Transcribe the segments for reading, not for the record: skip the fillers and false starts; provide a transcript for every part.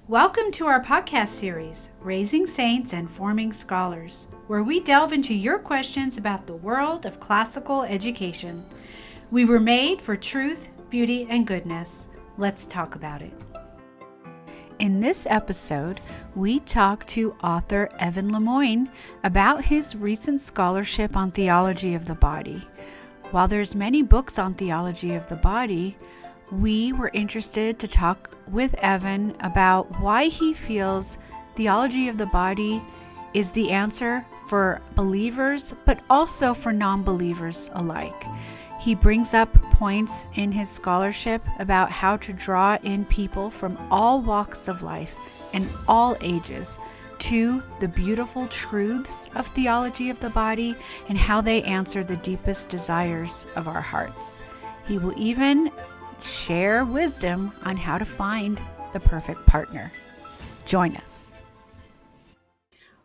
Welcome to our podcast series, Raising Saints and Forming Scholars, where we delve into your questions about the world of classical education. We were made for truth, beauty, and goodness. Let's talk about it. In this episode, we talk to author Evan Lemoine about his recent scholarship on theology of the body. While there's many books on theology of the body, we were interested to talk with Evan about why he feels theology of the body is the answer for believers, but also for non-believers alike. He brings up points in his scholarship about how to draw in people from all walks of life and all ages to the beautiful truths of theology of the body and how they answer the deepest desires of our hearts. He will even share wisdom on how to find the perfect partner. Join us.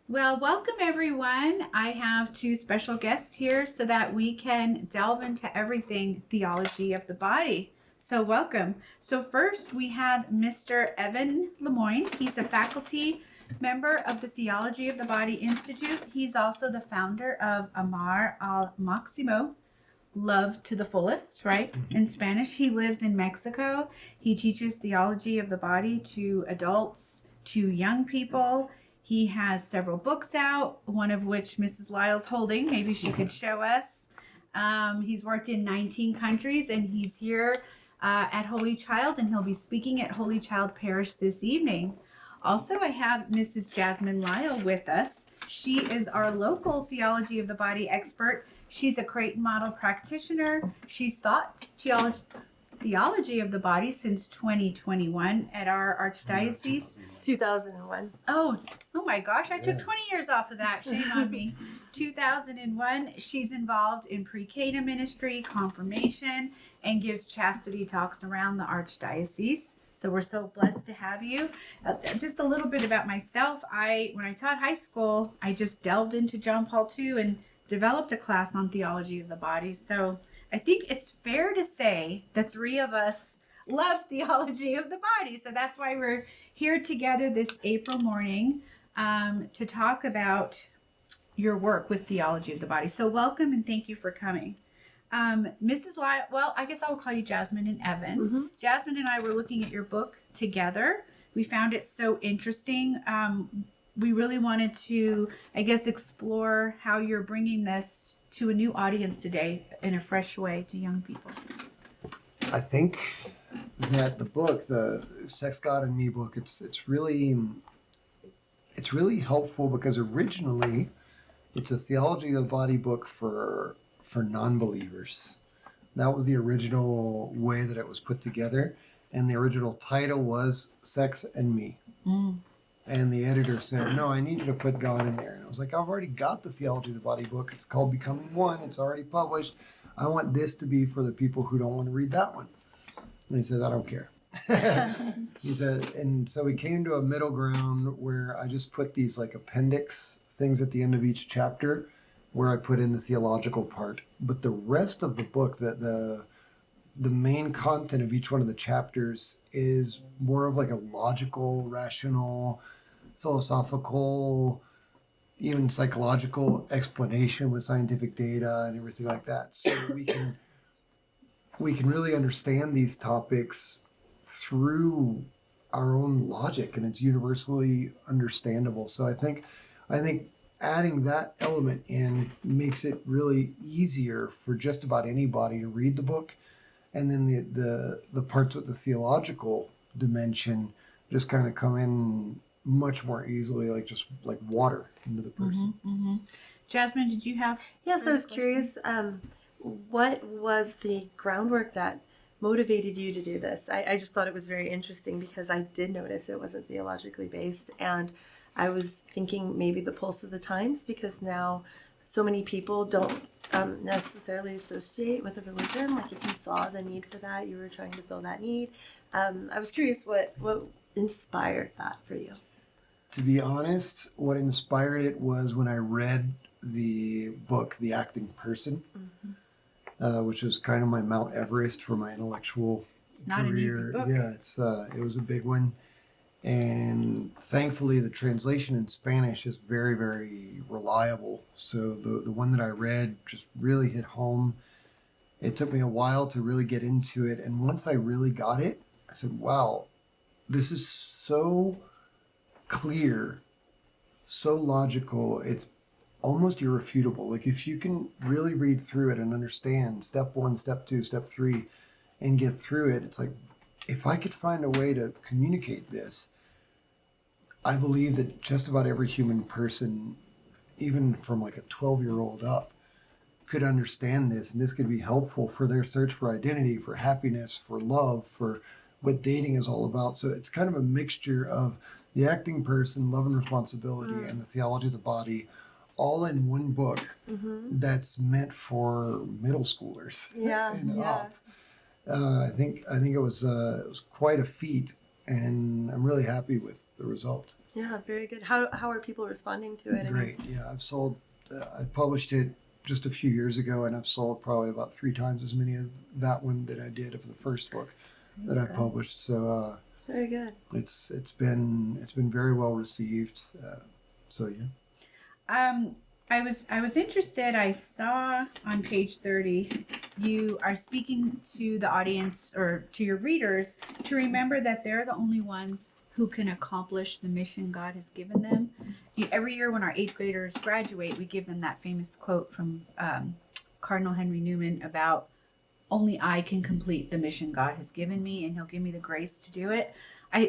Well, welcome everyone. I have two special guests here so that we can delve into everything theology of the body. So welcome. So first we have Mr. Evan Lemoine. He's a faculty member of the Theology of the Body Institute. He's also the founder of Amar al Maximo, love to the fullest, right? In Spanish. He lives in Mexico. He teaches theology of the body to adults, to young people. He has several books out, one of which Mrs. Lyle's holding. Maybe she could show us. He's worked in 19 countries, and he's here at Holy Child, and he'll be speaking at Holy Child Parish this evening. Also, I have Mrs. Jasmine Lyle with us. She is our local theology of the body expert. She's a Creighton model practitioner. She's taught theology of the body since 2021 at our archdiocese. 2001. Oh my gosh, I took 20 years off of that. Shame on me. 2001. She's involved in pre-Cana ministry, confirmation, and gives chastity talks around the archdiocese. So we're so blessed to have you. Just a little bit about myself. When I taught high school, I just delved into John Paul II and developed a class on theology of the body. So I think it's fair to say the three of us love theology of the body. So that's why we're here together this April morning to talk about your work with theology of the body. So welcome and thank you for coming. Mrs. Lyle, well, I guess I will call you Jasmine and Evan. Mm-hmm. Jasmine and I were looking at your book together. We found it so interesting. We really wanted to, I guess, explore how you're bringing this to a new audience today in a fresh way to young people. I think that the book, the Sex, God, and Me book, it's really helpful because originally it's a theology of the body book for non-believers. That was the original way that it was put together, and the original title was Sex and Me. Mm. And the editor said, no, I need you to put God in there. And I was like, I've already got the Theology of the Body book. It's called Becoming One. It's already published. I want this to be for the people who don't want to read that one. And he said, I don't care. He said, and so we came to a middle ground where I just put these like appendix things at the end of each chapter where I put in the theological part. But the rest of the book, the main content of each one of the chapters is more of like a logical, rational, philosophical, even psychological explanation with scientific data and everything like that. So we can really understand these topics through our own logic, and it's universally understandable. So I think adding that element in makes it really easier for just about anybody to read the book. And then the parts with the theological dimension just kind of come in much more easily, like just like water into the person. Mm-hmm, mm-hmm. Jasmine, did you have? Yes, I was curious. What was the groundwork that motivated you to do this? I just thought it was very interesting because I did notice it wasn't theologically based, and I was thinking maybe the pulse of the times, because now so many people don't necessarily associate with a religion. Like if you saw the need for that, you were trying to fill that need. I was curious what inspired that for you. To be honest, what inspired it was when I read the book, The Acting Person, which was kind of my Mount Everest for my intellectual It's not career. an easy book. Yeah, it was a big one. And thankfully, the translation in Spanish is very, very reliable. So the one that I read just really hit home. It took me a while to really get into it. And once I really got it, I said, wow, this is so clear, so logical. It's almost irrefutable. Like if you can really read through it and understand step 1, step 2, step 3, and get through it, it's like, if I could find a way to communicate this, I believe that just about every human person, even from like a 12-year-old up, could understand this, and this could be helpful for their search for identity, for happiness, for love, for what dating is all about. So it's kind of a mixture of the acting person, love and responsibility, and the theology of the body, all in one book that's meant for middle schoolers and up. I think it was quite a feat, and I'm really happy with the result. Yeah, very good. How are people responding to it? Great. Yeah, I've sold. I published it just a few years ago, and I've sold probably about 3 times as many of that one that I did of the first book that I published. So very good. It's been very well received. So yeah. I was interested. I saw on page 30, you are speaking to the audience or to your readers to remember that they're the only ones who can accomplish the mission God has given them. Every year when our 8th graders graduate, we give them that famous quote from Cardinal Henry Newman about only I can complete the mission God has given me, and he'll give me the grace to do it.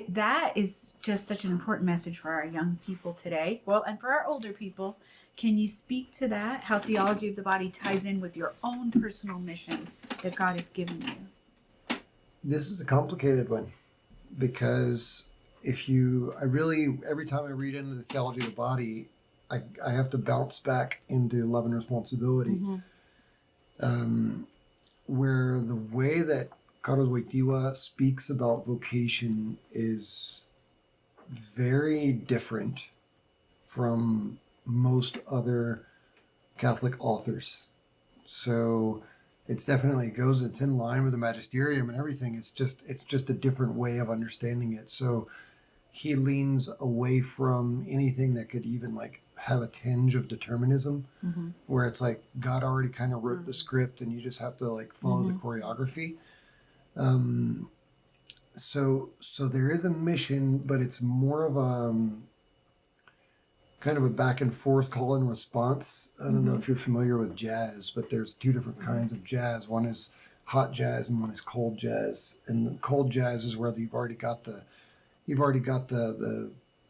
That is just such an important message for our young people today. Well, and for our older people. Can you speak to that? How theology of the body ties in with your own personal mission that God has given you? This is a complicated one because every time I read into the theology of the body, I have to bounce back into love and responsibility. Where the way that Carlos Wojtyła speaks about vocation is very different from most other Catholic authors. So it's in line with the magisterium and everything. It's just a different way of understanding it. So he leans away from anything that could even like have a tinge of determinism, where it's like God already kind of wrote the script and you just have to like follow the choreography. So there is a mission, but it's more of a kind of a back and forth call and response. I don't know if you're familiar with jazz, but there's 2 different kinds of jazz. One is hot jazz and one is cold jazz. And the cold jazz is where you've already got the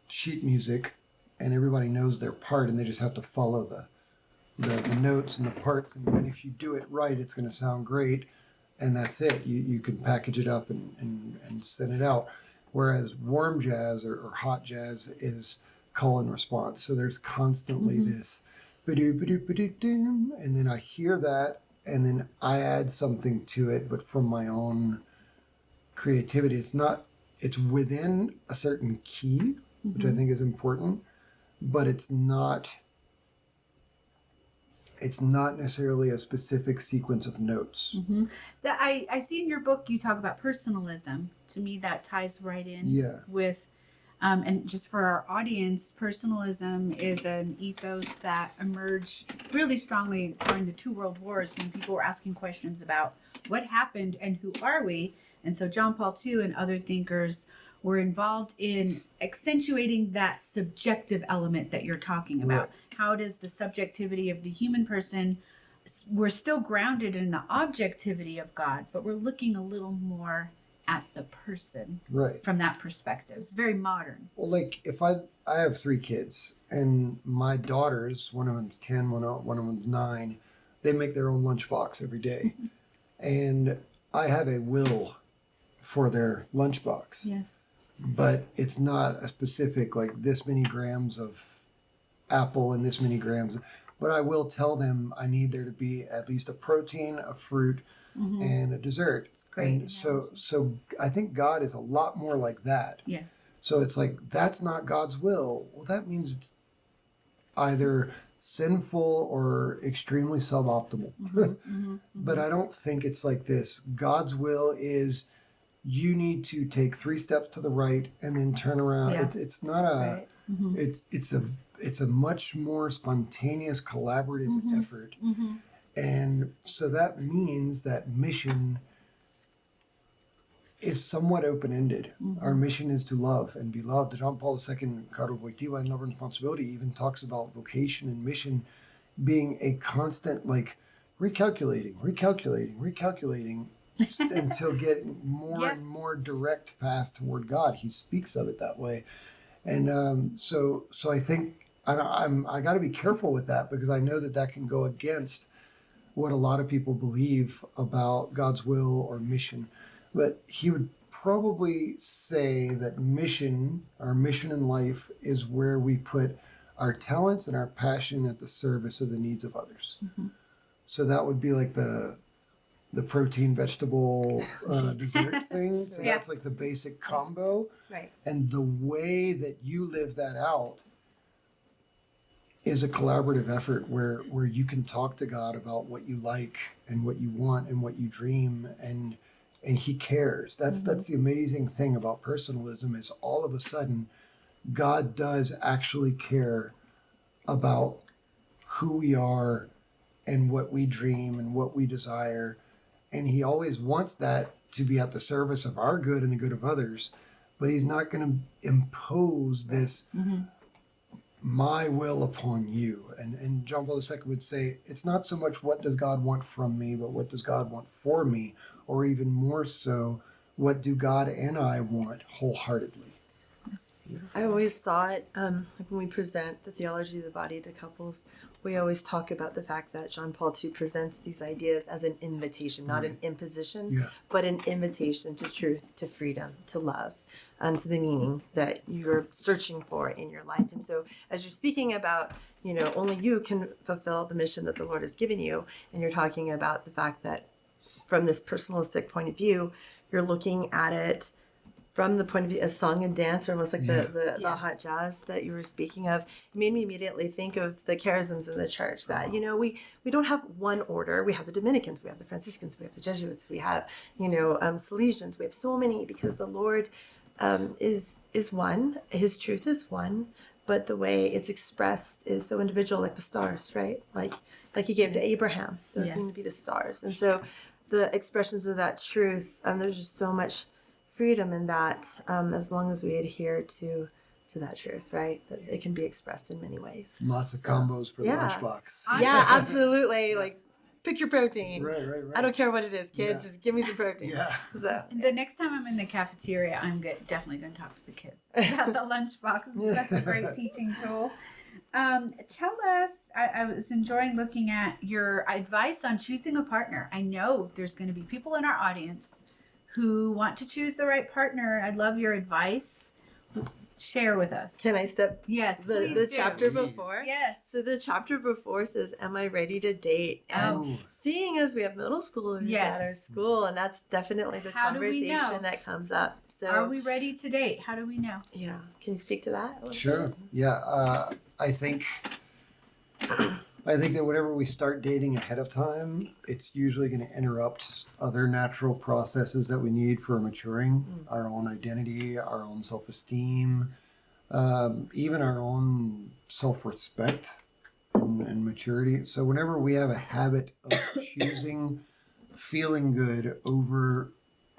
sheet music and everybody knows their part and they just have to follow the notes and the parts. And if you do it right, it's going to sound great. And that's it. You can package it up and send it out. Whereas warm jazz or hot jazz is call and response. So there's constantly this ba-do-ba-do-ba-do-doom, and then I hear that and then I add something to it, but from my own creativity. It's within a certain key, which I think is important, but it's not necessarily a specific sequence of notes. That I see in your book you talk about personalism. To me that ties right in with and just for our audience, personalism is an ethos that emerged really strongly during the 2 world wars when people were asking questions about what happened and who are we. And so John Paul II and other thinkers were involved in accentuating that subjective element that you're talking about. Right. How does the subjectivity of the human person, we're still grounded in the objectivity of God, but we're looking a little more at the person from that perspective. It's very modern. Well, like if I have 3 kids and my daughters, one of them's 10, one of them's 9, they make their own lunchbox every day. And I have a will for their lunchbox. Yes. But it's not a specific like this many grams of apple and this many grams. But I will tell them I need there to be at least a protein, a fruit, and a dessert. And so I think God is a lot more like that. Yes. So it's like, that's not God's will. Well, that means it's either sinful or extremely suboptimal. But I don't think it's like this. God's will is you need to take 3 steps to the right and then turn around. Yeah. It's not a Right. Mm-hmm. it's a much more spontaneous collaborative Mm-hmm. effort. Mm-hmm. And so that means that mission is somewhat open-ended. Mm-hmm. Our mission is to love and be loved. Jean Paul II, Caro Wojtyła in Love and Responsibility, even talks about vocation and mission being a constant, like, recalculating until getting more Yeah. and more direct path toward God. He speaks of it that way. And so I think I got to be careful with that, because I know that that can go against what a lot of people believe about God's will or mission. But he would probably say that our mission in life, is where we put our talents and our passion at the service of the needs of others. Mm-hmm. So that would be like the protein vegetable dessert thing. So Yeah. that's like the basic combo. Right. And the way that you live that out is a collaborative effort where you can talk to God about what you like and what you want and what you dream, and he cares. That's the amazing thing about personalism, is all of a sudden God does actually care about who we are and what we dream and what we desire, and he always wants that to be at the service of our good and the good of others. But he's not going to impose this Mm-hmm. my will upon you. And John Paul II would say, it's not so much what does God want from me, but what does God want for me, or even more so, what do God and I want wholeheartedly. That's beautiful. I always saw it, like when we present the theology of the body to couples, we always talk about the fact that John Paul II presents these ideas as an invitation, not an imposition, Yeah. but an invitation to truth, to freedom, to love, and to the meaning that you're searching for in your life. And so as you're speaking about, only you can fulfill the mission that the Lord has given you, and you're talking about the fact that from this personalistic point of view, you're looking at it from the point of view as song and dance, or almost like the hot jazz that you were speaking of. It made me immediately think of the charisms in the church, that we don't have one order. We have the Dominicans, we have the Franciscans, we have the Jesuits, we have Salesians. We have so many, because the Lord is one. His truth is one, but the way it's expressed is so individual, like the stars, right? Like he gave to Abraham, they're going to be the stars. And so the expressions of that truth, there's just so much freedom in that, as long as we adhere to that truth, right? That it can be expressed in many ways. Lots of combos for the lunchbox. Yeah, absolutely. Like, pick your protein. Right. I don't care what it is, kid. Yeah. Just give me some protein. Yeah. So The next time I'm in the cafeteria, I'm definitely going to talk to the kids about the lunchbox. That's a great teaching tool. Tell us, I was enjoying looking at your advice on choosing a partner. I know there's going to be people in our audience who want to choose the right partner. I'd love your advice. Share with us. can I step Yes, the please do. chapter Please. before? Yes. So the chapter before says, "Am I ready to date?" And Ooh. seeing as we have middle schoolers Yes. at our school, and that's definitely the How do we know? conversation that comes up. So Are we ready to date? How do we know? yeah, can you speak to that? A little Sure. bit? Yeah. I think that whenever we start dating ahead of time, it's usually going to interrupt other natural processes that we need for maturing, our own identity, our own self-esteem, even our own self-respect and maturity. So whenever we have a habit of choosing feeling good over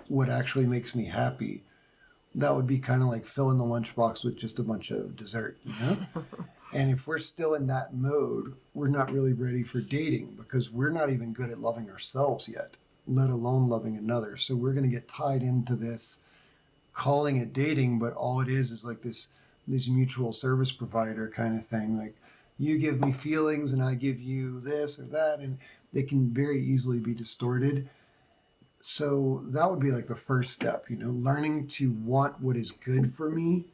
what actually makes me happy, that would be kind of like filling the lunchbox with just a bunch of dessert, And if we're still in that mode, we're not really ready for dating, because we're not even good at loving ourselves yet, let alone loving another. So we're going to get tied into this, calling it dating, but all it is like this mutual service provider kind of thing. Like, you give me feelings and I give you this or that, and they can very easily be distorted. So that would be like the first step, learning to want what is good for me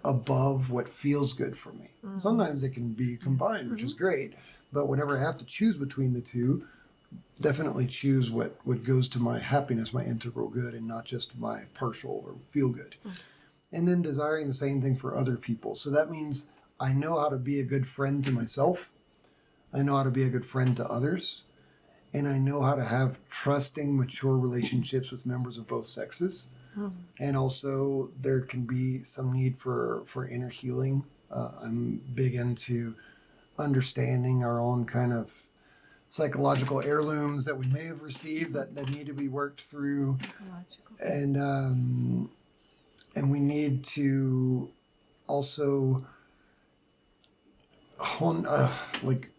above what feels good for me. Sometimes they can be combined, which is great. But whenever I have to choose between the two, definitely choose what goes to my happiness, my integral good, and not just my partial or feel good. And then desiring the same thing for other people. So that means I know how to be a good friend to myself. I know how to be a good friend to others. and I know how to have trusting, mature relationships with members of both sexes. And also, there can be some need for inner healing. I'm big into understanding our own kind of psychological heirlooms that we may have received that need to be worked through, and we need to also like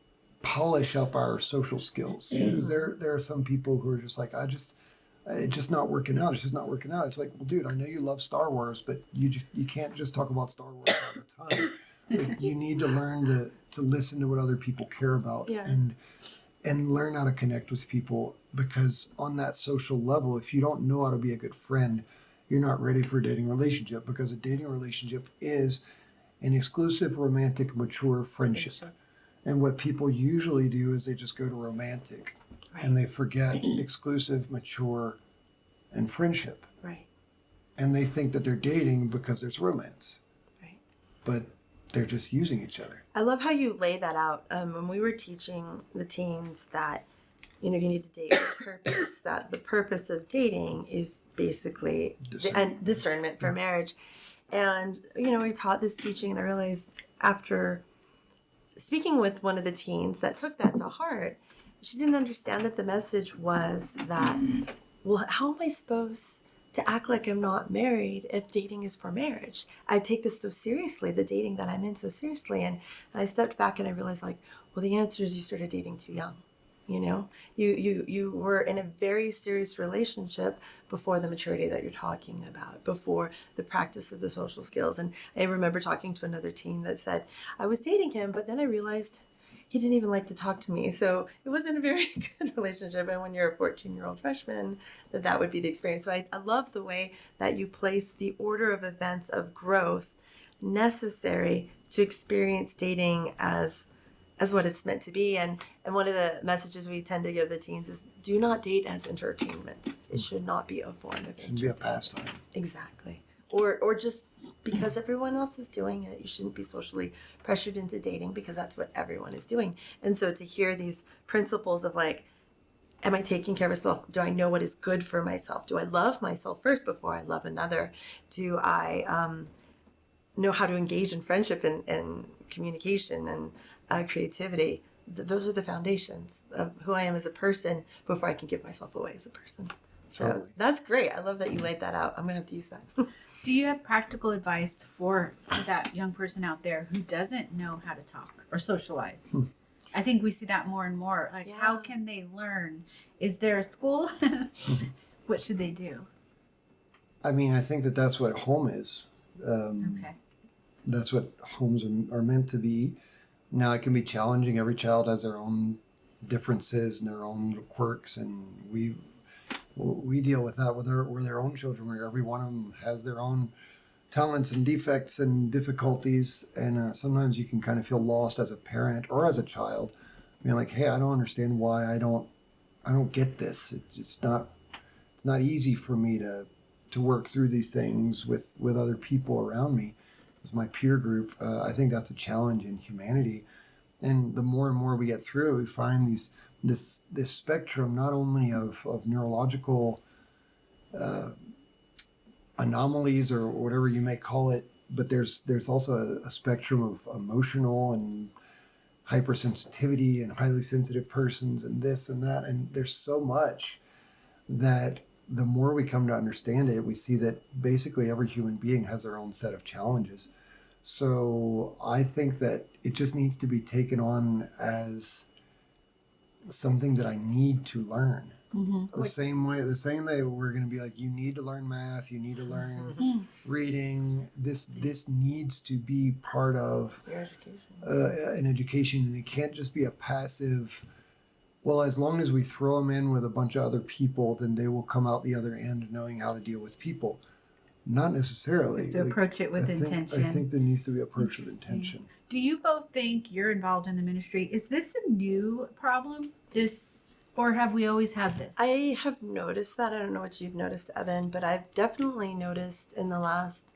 polish up our social skills, because there are some people who are just like, it's just not working out. It's just not working out. It's like, well, dude, I know you love Star Wars, but you can't just talk about Star Wars all the time. Like, you need to learn to listen to what other people care about, and learn how to connect with people, because on that social level, if you don't know how to be a good friend, you're not ready for a dating relationship, because a dating relationship is an exclusive, romantic, mature friendship. And what people usually do is they just go to romantic, and they forget exclusive, mature, and friendship. Right. And they think that they're dating because there's romance. Right. But they're just using each other. I love how you lay that out. When we were teaching the teens that, you need to date with purpose, that the purpose of dating is basically discernment for marriage. And, we taught this teaching, and I realized after speaking with one of the teens that took that to heart, she didn't understand that the message was that, well, how am I supposed to act like I'm not married if dating is for marriage? I take this so seriously, the dating that I'm in so seriously. And I stepped back and I realized, well, the answer is you started dating too young. You were in a very serious relationship before the maturity that you're talking about, before the practice of the social skills. And I remember talking to another teen that said, I was dating him, but then I realized he didn't even like to talk to me. So it wasn't a very good relationship. And when you're a 14-year-old freshman, that would be the experience. So I love the way that you place the order of events of growth necessary to experience dating as what it's meant to be. And one of the messages we tend to give the teens is, do not date as entertainment. It should not be a form of entertainment. It shouldn't be a pastime. Exactly. Or just because everyone else is doing it, you shouldn't be socially pressured into dating because that's what everyone is doing. And so to hear these principles of am I taking care of myself? Do I know what is good for myself? Do I love myself first before I love another? Do I know how to engage in friendship and communication and creativity? Those are the foundations of who I am as a person before I can give myself away as a person. So totally. That's great. I love that you laid that out. I'm going to have to use that. Do you have practical advice for that young person out there who doesn't know how to talk or socialize? I think we see that more and more. How can they learn? Is there a school? What should they do? I mean, I think that's what home is. Okay. That's what homes are meant to be. Now, it can be challenging. Every child has their own differences and their own quirks, and we deal with that with their own children, where every one of them has their own talents and defects and difficulties. And sometimes you can kind of feel lost as a parent or as a child. I mean, hey, I don't understand why I don't get this. It's not easy for me to work through these things with other people around me. As my peer group, I think that's a challenge in humanity. And the more and more we get through, we find this spectrum not only of neurological anomalies or whatever you may call it, but there's also a spectrum of emotional and hypersensitivity and highly sensitive persons and this and that. And there's so much that the more we come to understand it, we see that basically every human being has their own set of challenges. So I think that it just needs to be taken on as something that I need to learn. Mm-hmm. The same way we're going to be you need to learn math, you need to learn reading. This needs to be part of your education. An education, and it can't just be a passive. Well, as long as we throw them in with a bunch of other people, then they will come out the other end knowing how to deal with people. Not necessarily. You have to approach it with intention. I think there needs to be approach with intention. Do you both think, you're involved in the ministry, is this a new problem? Or have we always had this? I have noticed that. I don't know what you've noticed, Evan, but I've definitely noticed in the last,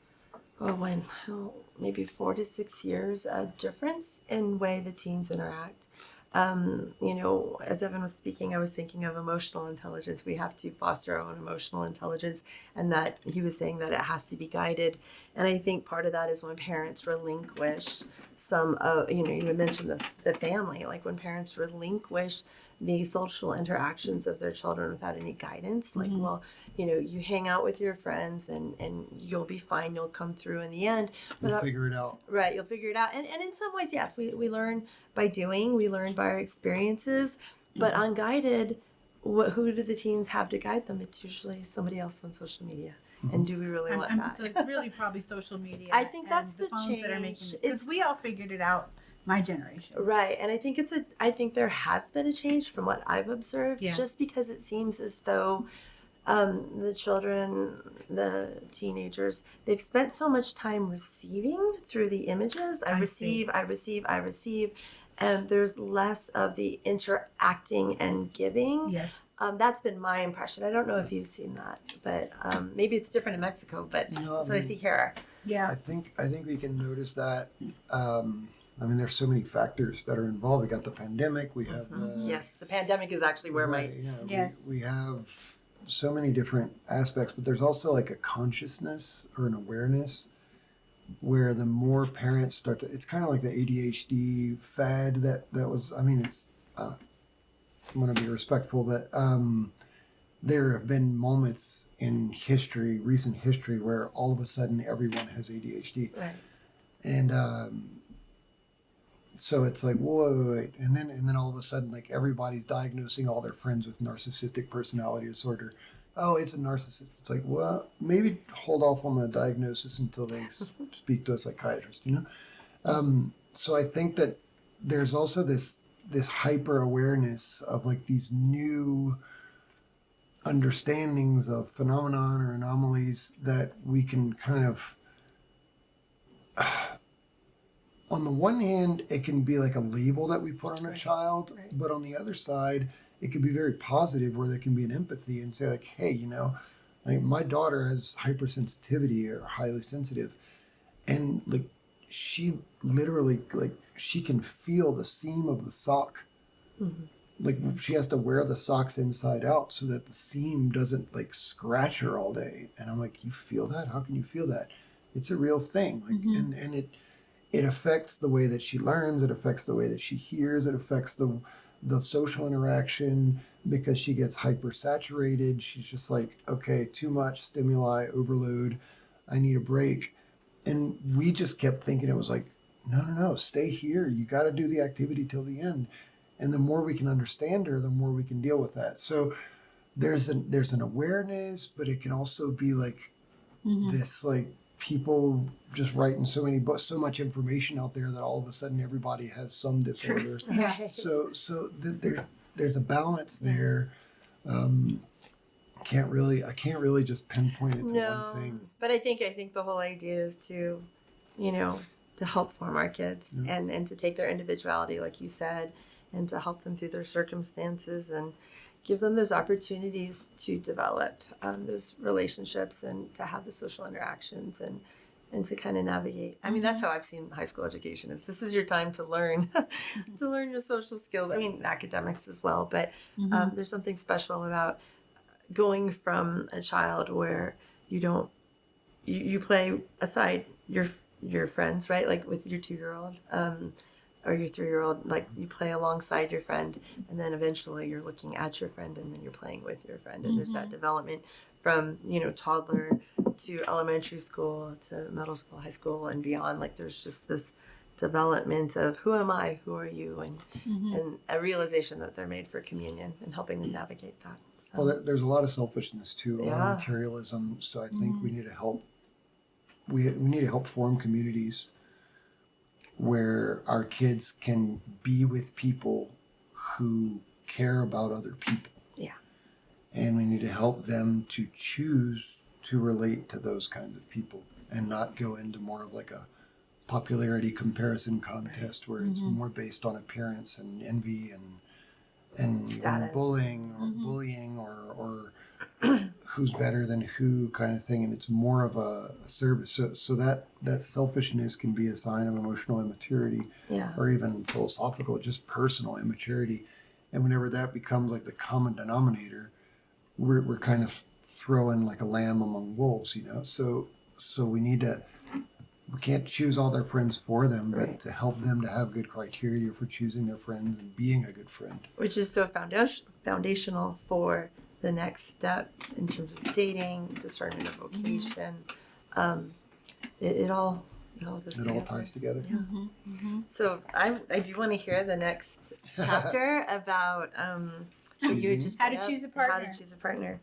maybe 4 to 6 years, a difference in way the teens interact. You know, as Evan was speaking, I was thinking of emotional intelligence. We have to foster our own emotional intelligence, and that he was saying that it has to be guided. And I think part of that is when parents relinquish some of, you know, you mentioned the family, like when parents relinquish the social interactions of their children without any guidance, like, well, you know, you hang out with your friends and you'll be fine, you'll come through in the end. You'll figure it out. Right, you'll figure it out. And in some ways, yes, we learn by doing, we learn by our experiences, but unguided, who do the teens have to guide them? It's usually somebody else on social media. And do we really want that? So it's really probably social media. I think that's and the phones change. That are making it, because we all figured it out, my generation. Right, and I think I think there has been a change from what I've observed, Yeah. just because it seems as though the children, the teenagers, they've spent so much time receiving through the images. I receive, and there's less of the interacting and giving. Yes. That's been my impression. I don't know if you've seen that, but maybe it's different in Mexico. But that's what I see here. Yeah. I think we can notice that. I mean, there's so many factors that are involved. We got the pandemic. We have Yes, the pandemic is actually where we have so many different aspects, but there's also like a consciousness or an awareness where the more parents start to, it's kind of like the ADHD fad that was, I mean, it's, I want to be respectful, but there have been moments in history, recent history, where all of a sudden everyone has ADHD. Right. And so it's like, wait. And then all of a sudden, like, everybody's diagnosing all their friends with narcissistic personality disorder. Oh, it's a narcissist. It's like, well, maybe hold off on the diagnosis until they speak to a psychiatrist, you know? So I think that there's also this hyper awareness of like these new understandings of phenomenon or anomalies that we can kind of, on the one hand, it can be like a label that we put on a child, but on the other side, it can be very positive where there can be an empathy and say like, hey, you know, like my daughter has hypersensitivity or highly sensitive, and like she literally, like, she can feel the seam of the sock. Mm-hmm. Like she has to wear the socks inside out so that the seam doesn't like scratch her all day. And I'm like, you feel that? How can you feel that? It's a real thing. Like, and it affects the way that she learns. It affects the way that she hears. It affects the social interaction because she gets hypersaturated. She's just like, okay, too much stimuli, overload. I need a break. And we just kept thinking it was like, no, stay here. You got to do the activity till the end. And the more we can understand her, the more we can deal with that. So there's an awareness, but it can also be like this, like, people just writing so many books, so much information out there that all of a sudden everybody has some disorder. Right. So there's a balance there. I can't really just pinpoint it to one thing. But I think the whole idea is to, you know, to help form our kids and to take their individuality, like you said, and to help them through their circumstances and give them those opportunities to develop those relationships and to have the social interactions and to kind of navigate. I mean, that's how I've seen high school education is this is your time to learn, to learn your social skills. I mean, academics as well, but there's something special about going from a child where you play aside your friends, right? Like with your 2-year-old, or your 3-year-old, like you play alongside your friend, and then eventually you're looking at your friend, and then you're playing with your friend, and there's that development from, you know, toddler to elementary school to middle school, high school, and beyond. Like there's just this development of who am I, who are you, and a realization that they're made for communion and helping them navigate that. So. Well, there's a lot of selfishness too, a lot of materialism. So I think we need to help. We need to help form communities where our kids can be with people who care about other people. Yeah. And we need to help them to choose to relate to those kinds of people and not go into more of like a popularity comparison contest where it's more based on appearance and envy and bullying or who's better than who kind of thing, and it's more of a service. So that selfishness can be a sign of emotional immaturity, Yeah. or even philosophical, just personal immaturity. And whenever that becomes like the common denominator, we're kind of throwing like a lamb among wolves, you know. So we can't choose all their friends for them, but Right. to help them to have good criteria for choosing their friends and being a good friend. Which is so foundational for the next step in terms of dating, discernment of vocation. It all goes It together. all ties together. Yeah. So I do want to hear the next chapter about you just How to brought up choose a partner.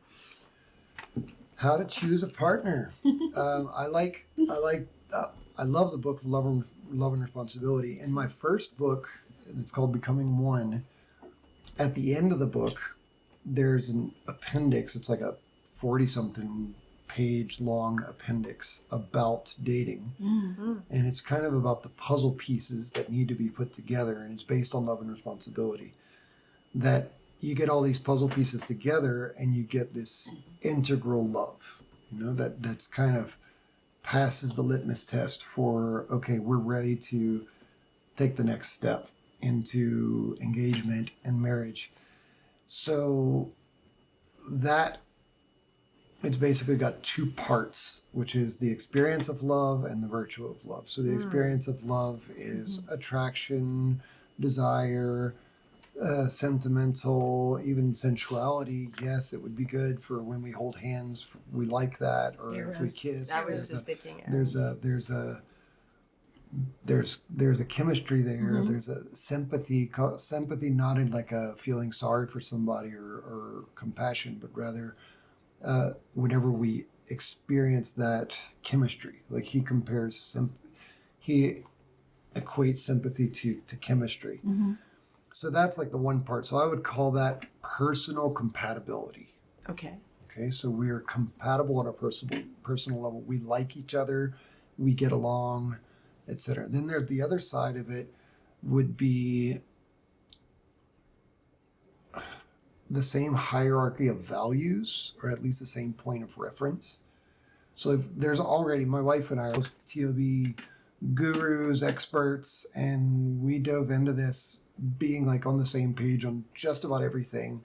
How to choose a partner. How to choose a partner. I love the book of Love and Responsibility. In my first book, it's called Becoming One. At the end of the book, there's an appendix. It's like a 40-something page long appendix about dating. And it's kind of about the puzzle pieces that need to be put together. And it's based on love and responsibility. That you get all these puzzle pieces together and you get this integral love, you know, that's kind of passes the litmus test for, okay, we're ready to take the next step into engagement and marriage. So that it's basically got two parts, which is the experience of love and the virtue of love. So the experience of love is attraction, desire, sentimental, even sensuality. Yes, it would be good for when we hold hands. We like that, or if we Eros. kiss. I was just thinking. There's a chemistry there. There's a sympathy. Sympathy, not in like a feeling sorry for somebody or compassion, but rather whenever we experience that chemistry. Like he equates sympathy to chemistry. So that's like the one part. So I would call that personal compatibility. Okay. Okay, so we are compatible on a personal level. We like each other, we get along, etc. Then there's the other side of it would be the same hierarchy of values, or at least the same point of reference. So if there's already, my wife and I are TOB gurus, experts, and we dove into this being like on the same page on just about everything,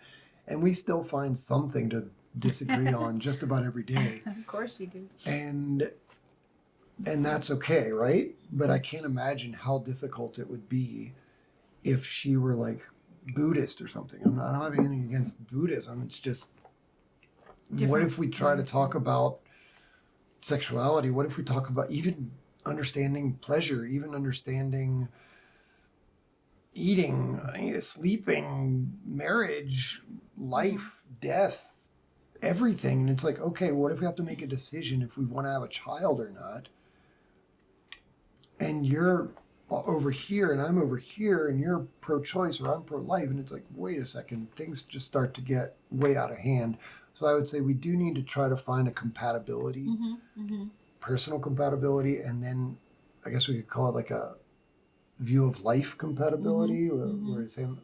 and we still find something to disagree on just about every day, Of course you do. and that's okay, right? But I can't imagine how difficult it would be if she were like Buddhist or something. I don't have anything against Buddhism. It's just, what if we try to talk about sexuality? What if we talk about even understanding pleasure, even understanding eating, sleeping, marriage, life, death, everything? And it's like, okay, what if we have to make a decision if we want to have a child or not? And you're over here and I'm over here and you're pro-choice or I'm pro-life, and it's like, wait a second, things just start to get way out of hand. So I would say we do need to try to find a compatibility, personal compatibility, and then I guess we could call it like a view of life compatibility, where it's saying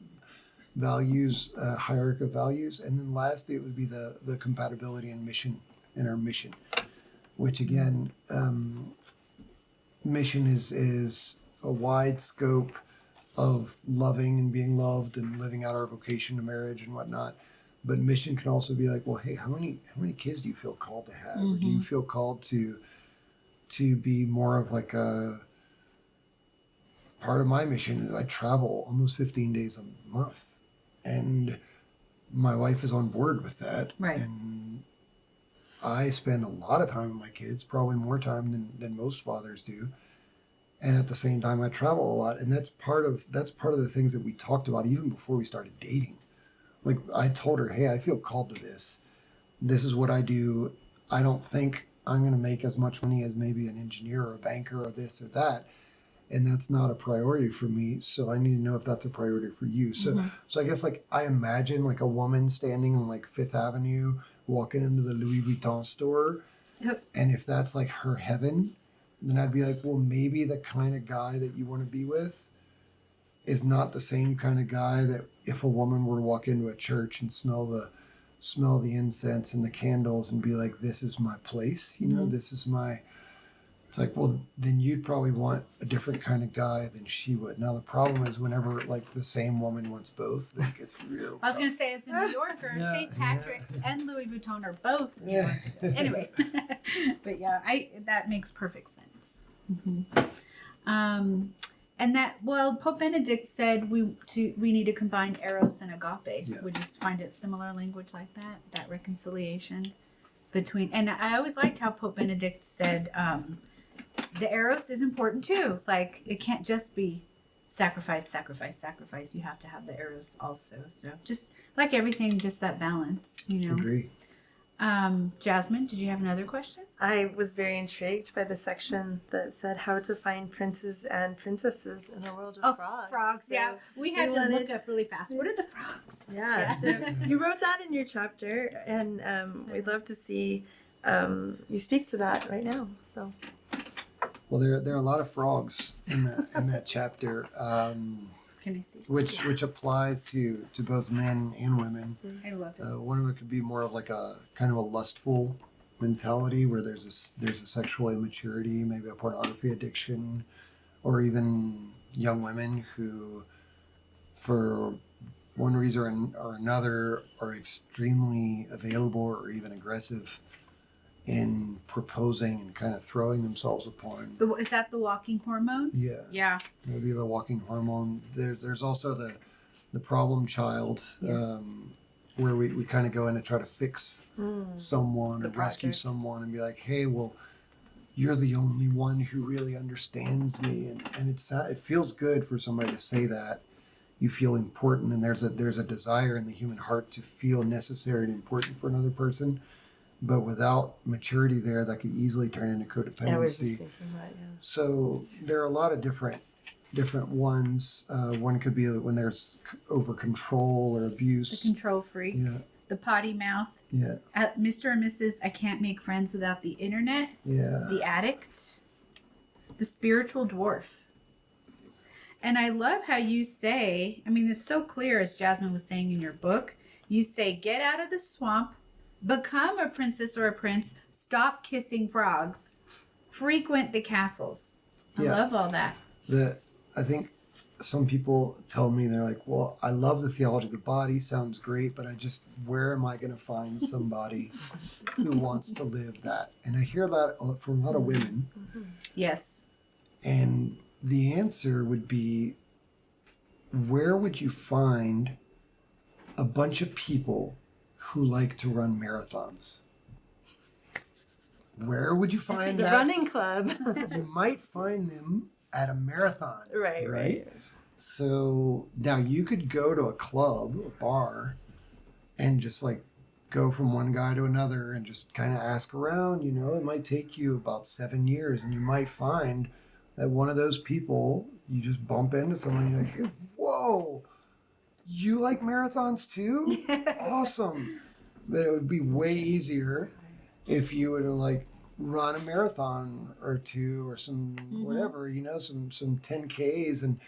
values, hierarchy of values, and then lastly it would be the compatibility in our mission, which again, mission is a wide scope of loving and being loved and living out our vocation to marriage and whatnot. But mission can also be like, well, hey, how many kids do you feel called to have? Or do you feel called to be more of like a part of my mission is I travel almost 15 days a month, and my wife is on board with that. Right. And I spend a lot of time with my kids, probably more time than most fathers do. And at the same time, I travel a lot, and that's part of the things that we talked about even before we started dating. Like I told her, hey, I feel called to this. This is what I do. I don't think I'm going to make as much money as maybe an engineer or a banker or this or that, and that's not a priority for me. So I need to know if that's a priority for you. So I guess like I imagine like a woman standing on like Fifth Avenue, walking into the Louis Vuitton store, and if that's like her heaven, then I'd be like, well, maybe the kind of guy that you want to be with is not the same kind of guy that if a woman were to walk into a church and smell the smell the incense and the candles and be like, this is my place, you know, this is my, it's like, well, then you'd probably want a different kind of guy than she would. Now, the problem is whenever like the same woman wants both, then it gets real I was tough. going to say, as a New Yorker, Yeah, St. Patrick's and Louis Vuitton are both New Yeah. York. Anyway, but yeah, that makes perfect sense. And that, well, Pope Benedict said we need to combine eros and agape. Yeah. We just find it similar language like that reconciliation between. And I always liked how Pope Benedict said the eros is important too. Like, it can't just be sacrifice, sacrifice, sacrifice. You have to have the eros also. So just like everything, just that balance, you know. Agree. Jasmine, did you have another question? I was very intrigued by the section that said how to find princes and princesses in the world of frogs. Frogs, So yeah. We had to look up really fast. What are the frogs? Yeah, so you wrote that in your chapter, and we'd love to see you speak to that right now. So, Well, there are a lot of frogs in that chapter, Can I see? which applies to both men and women. I love it. One of it could be more of like a kind of a lustful mentality where there's a sexual immaturity, maybe a pornography addiction, or even young women who, for one reason or another, are extremely available or even aggressive in proposing and kind of throwing themselves upon. Is that the walking hormone? Yeah, Yeah. maybe the walking hormone. There's also the problem child, Yes. where we kind of go in and try to fix someone The or rescue project. someone and be like, hey, well, you're the only one who really understands me, and it feels good for somebody to say that. You feel important, and there's a desire in the human heart to feel necessary and important for another person. But without maturity there, that could easily turn into codependency. I was just thinking that, yeah. So there are a lot of different ones. One could be when there's over control or The abuse. control freak. Yeah, The potty mouth. yeah, Mr. and Mrs. I can't make friends without the internet. yeah. The addict. The spiritual dwarf. And I love how you say, I mean, it's so clear, as Jasmine was saying in your book, you say, get out of the swamp, become a princess or a prince, stop kissing frogs, frequent the castles. I Yeah. love all that. I think some people tell me, they're like, well, I love the theology of the body, sounds great, but where am I going to find somebody who wants to live that? And I hear that from a lot of women. Yes. And the answer would be, where would you find a bunch of people who like to run marathons? Where would you find The that? running club. You might find them at a marathon. right. So now you could go to a club, a bar, and just like go from one guy to another and just kind of ask around. You know, it might take you about 7 years, and you might find that one of those people, you just bump into someone and you're like, hey, whoa, you like marathons too? Awesome. But it would be way easier if you were to like run a marathon or two or some whatever, you know, some 10Ks, and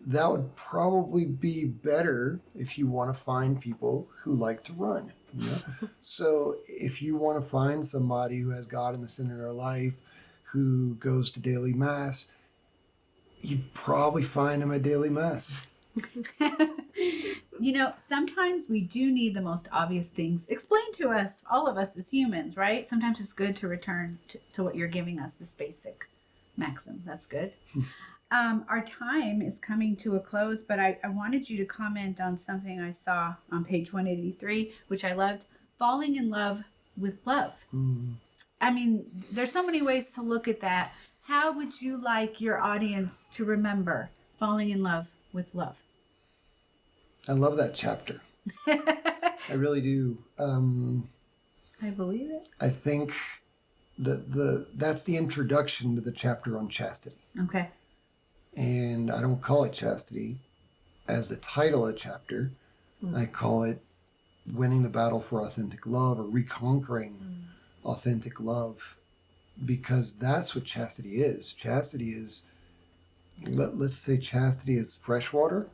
that would probably be better if you want to find people who like to run. You know? So if you want to find somebody who has God in the center of their life, who goes to daily mass, you'd probably find them at daily mass. You know, sometimes we do need the most obvious things explained to us, all of us as humans, right? Sometimes it's good to return to what you're giving us, this basic maxim. That's good. Our time is coming to a close, but I wanted you to comment on something I saw on page 183, which I loved. Falling in love with love. I mean, there's so many ways to look at that. How would you like your audience to remember falling in love with love? I love that chapter. I really do. I believe it. I think that's the introduction to the chapter on chastity. Okay. And I don't call it chastity as the title of the chapter. I call it winning the battle for authentic love, or reconquering authentic love, because that's what chastity is. Chastity is, let's say chastity is fresh water,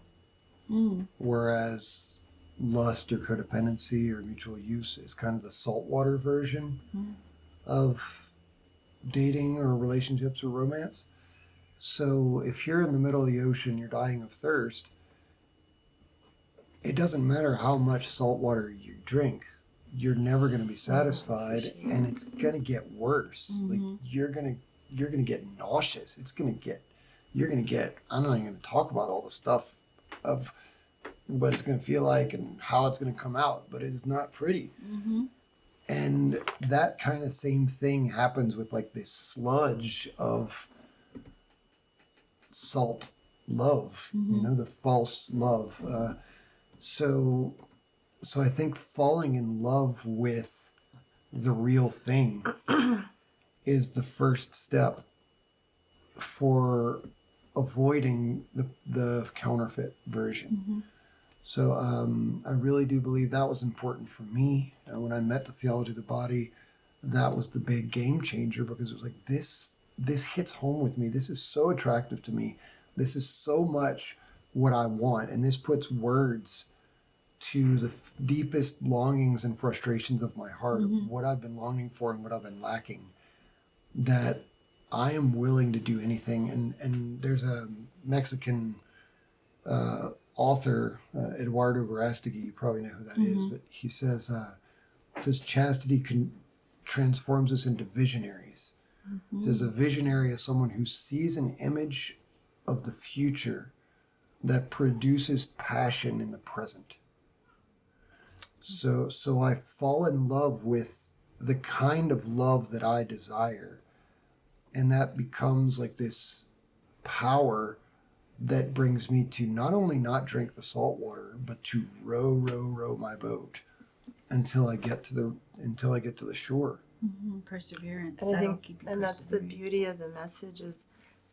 whereas lust or codependency or mutual use is kind of the saltwater version of dating or relationships or romance. So if you're in the middle of the ocean, you're dying of thirst, it doesn't matter how much salt water you drink, you're never going to be satisfied, and it's going to get worse. Like you're going to get nauseous. You're going to get, I'm not even going to talk about all the stuff of what it's going to feel like and how it's going to come out, but it is not pretty. And that kind of same thing happens with like this sludge of salt love, the false love. So I think falling in love with the real thing is the first step for avoiding the counterfeit version. So I really do believe that was important for me. When I met the Theology of the Body, that was the big game changer, because it was like, this hits home with me. This is so attractive to me. This is so much what I want. And this puts words to the deepest longings and frustrations of my heart, of what I've been longing for and what I've been lacking, that I am willing to do anything. And there's a Mexican author, Eduardo Verástegui, you probably know who that is, but he says chastity transforms us into visionaries. He says a visionary is someone who sees an image of the future that produces passion in the present. So I fall in love with the kind of love that I desire, and that becomes like this power that brings me to not only not drink the salt water, but to row my boat until I get to the shore. Perseverance. And I think, and that's the beauty of the message, is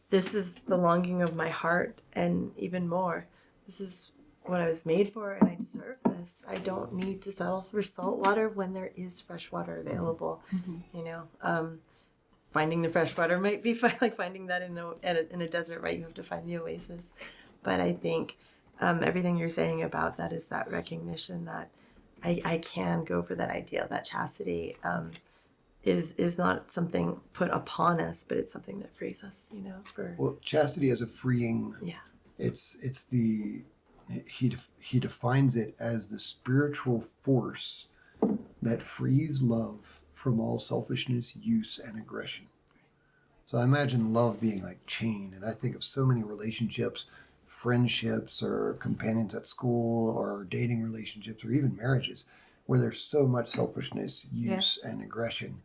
this is the longing of my heart, and even more, this is what I was made for, and I deserve this. I don't need to settle for salt water when there is fresh water available. Finding the fresh water might be like finding that in a desert, right? You have to find the oasis. But I think everything you're saying about that is that recognition that I can go for that idea, that chastity is not something put upon us, but it's something that frees us, Well, chastity is a freeing. Yeah. He defines it as the spiritual force that frees love from all selfishness, use, and aggression. So I imagine love being like chained, and I think of so many relationships, friendships, or companions at school, or dating relationships, or even marriages, where there's so much selfishness, use, and aggression,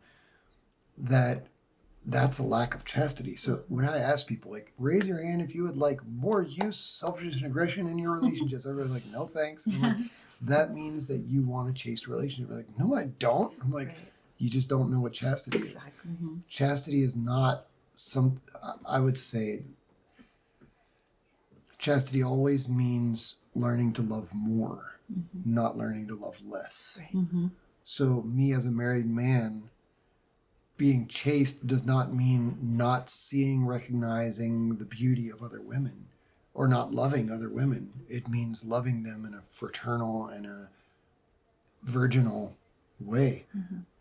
that's a lack of chastity. So when I ask people, like, raise your hand if you would like more use, selfishness, and aggression in your relationships, everybody's like, no thanks. And I'm like, that means that you want a chaste relationship. They're like, no, I don't. I'm like, you just don't know what chastity is. Chastity is not I would say chastity always means learning to love more, not learning to love less. So me as a married man, being chaste does not mean not seeing, recognizing the beauty of other women, or not loving other women. It means loving them in a fraternal and a virginal way.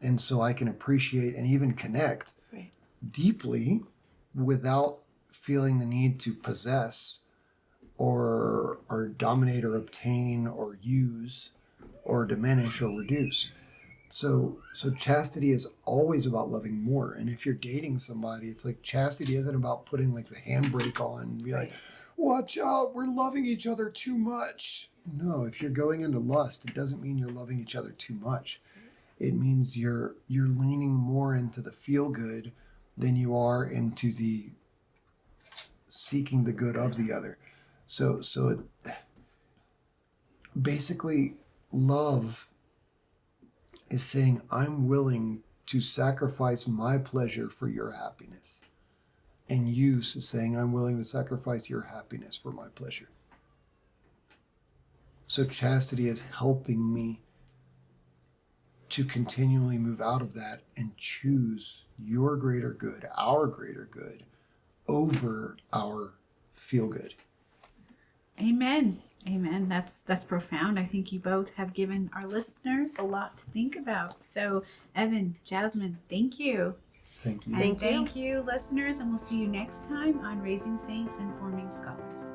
And so I can appreciate and even connect deeply without feeling the need to possess or dominate or obtain or use or diminish or reduce. So chastity is always about loving more. And if you're dating somebody, it's like chastity isn't about putting like the handbrake on and be like, watch out, we're loving each other too much. No, if you're going into lust, it doesn't mean you're loving each other too much. It means you're leaning more into the feel good than you are into the seeking the good of the other. So basically, love is saying, I'm willing to sacrifice my pleasure for your happiness. And use is saying, I'm willing to sacrifice your happiness for my pleasure. So chastity is helping me to continually move out of that and choose your greater good, our greater good, over our feel good. Amen. Amen. That's profound. I think you both have given our listeners a lot to think about. So, Evan, Jasmine, thank you. Thank you. And Thank you. thank you, listeners, and we'll see you next time on Raising Saints and Forming Scholars.